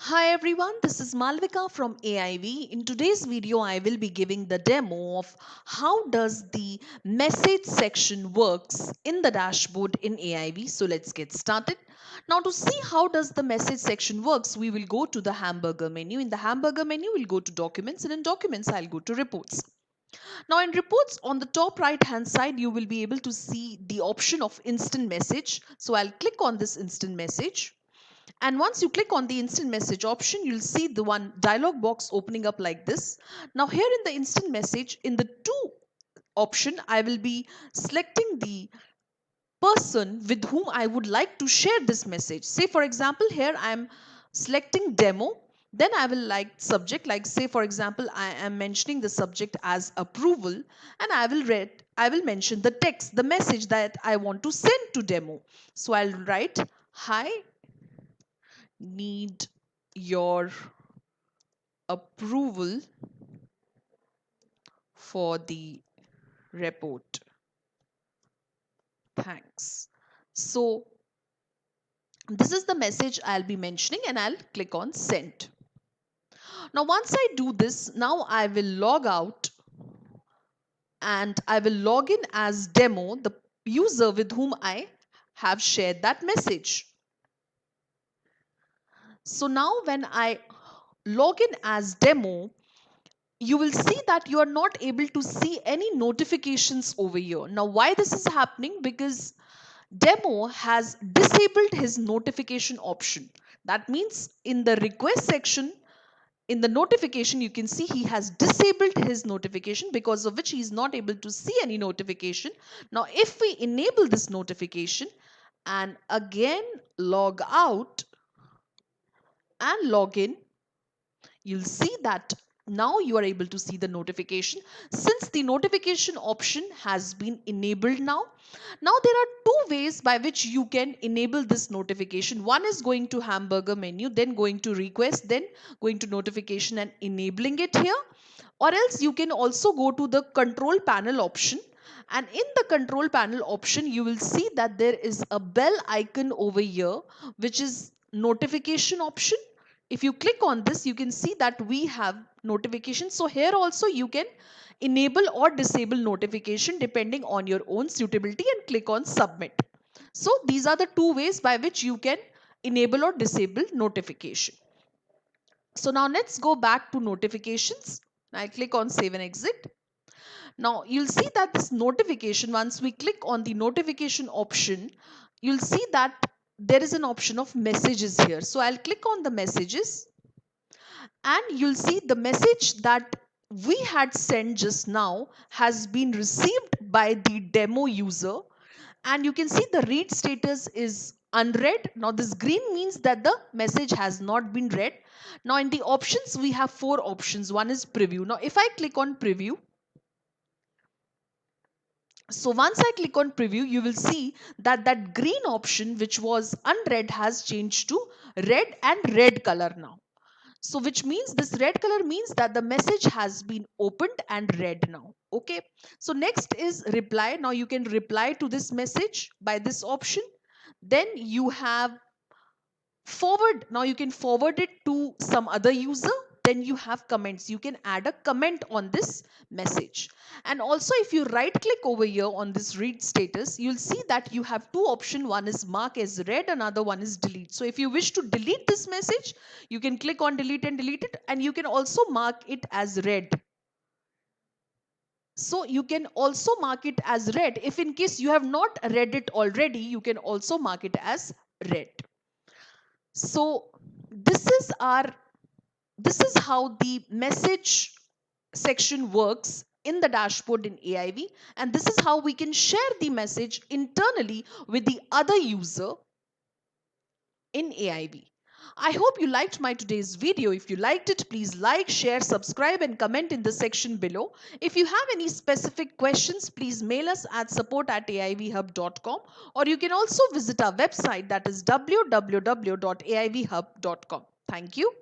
Hi everyone, this is Malvika from AIV. In today's video, I will be giving the demo of how does the message section works in the dashboard in AIV. So let's get started. Now to see how does the message section works, we will go to the hamburger menu. In the hamburger menu, we'll go to documents, and in documents, I'll go to reports. Now in reports on the top right hand side, you will be able to see the option of instant message. So I'll click on this instant message. And once you click on the instant message option, you'll see the one dialog box opening up like this. Now here in the instant message, in the to option, I will be selecting the person with whom I would like to share this message. Say for example, here I am selecting demo. Then I will like subject, like say for example, I am mentioning the subject as approval, and I will mention the text, the message that I want to send to demo. So I'll write, hi, need your approval for the report. Thanks. So this is the message I'll be mentioning, and I'll click on send. Now once I do this, now I will log out and I will log in as demo, the user with whom I have shared that message. So now when I log in as demo, you will see that you are not able to see any notifications over here. Now, why this is happening? Because demo has disabled his notification option. That means in the request section, in the notification, you can see he has disabled his notification, because of which he is not able to see any notification. Now, if we enable this notification and again log out and log in, you'll see that now you are able to see the notification, since the notification option has been enabled. Now there are two ways by which you can enable this notification. One is going to hamburger menu, then going to request, then going to notification and enabling it here. Or else you can also go to the control panel option, and in the control panel option you will see that there is a bell icon over here, which is notification option. If you click on this, you can see that we have notification. So here also you can enable or disable notification depending on your own suitability, and click on submit. So these are the two ways by which you can enable or disable notification. So now let's go back to notifications. I click on save and exit. Now you'll see that this notification, once we click on the notification option, you'll see that there is an option of messages here. So I'll click on the messages, and you'll see the message that we had sent just now has been received by the demo user, and you can see the read status is unread. Now this green means that the message has not been read. Now in the options, we have four options. One is preview. Now if I click on preview, so once I click on preview, you will see that that green option which was unread has changed to red, and red color now. So which means this red color means that the message has been opened and read now. Okay. So next is reply. Now you can reply to this message by this option. Then you have forward. Now you can forward it to some other user. Then you have comments. You can add a comment on this message. And also if you right click over here on this read status, you'll see that you have two options. One is mark as read, another one is delete. So if you wish to delete this message, you can click on delete and delete it, and you can also mark it as read. So you can also mark it as read. If in case you have not read it already, you can also mark it as read. So this is how the message section works in the dashboard in AIV, and this is how we can share the message internally with the other user in AIV. I hope you liked my today's video. If you liked it, please like, share, subscribe and comment in the section below. If you have any specific questions, please mail us at support@aivhub.com, or you can also visit our website, that is www.aivhub.com. Thank you.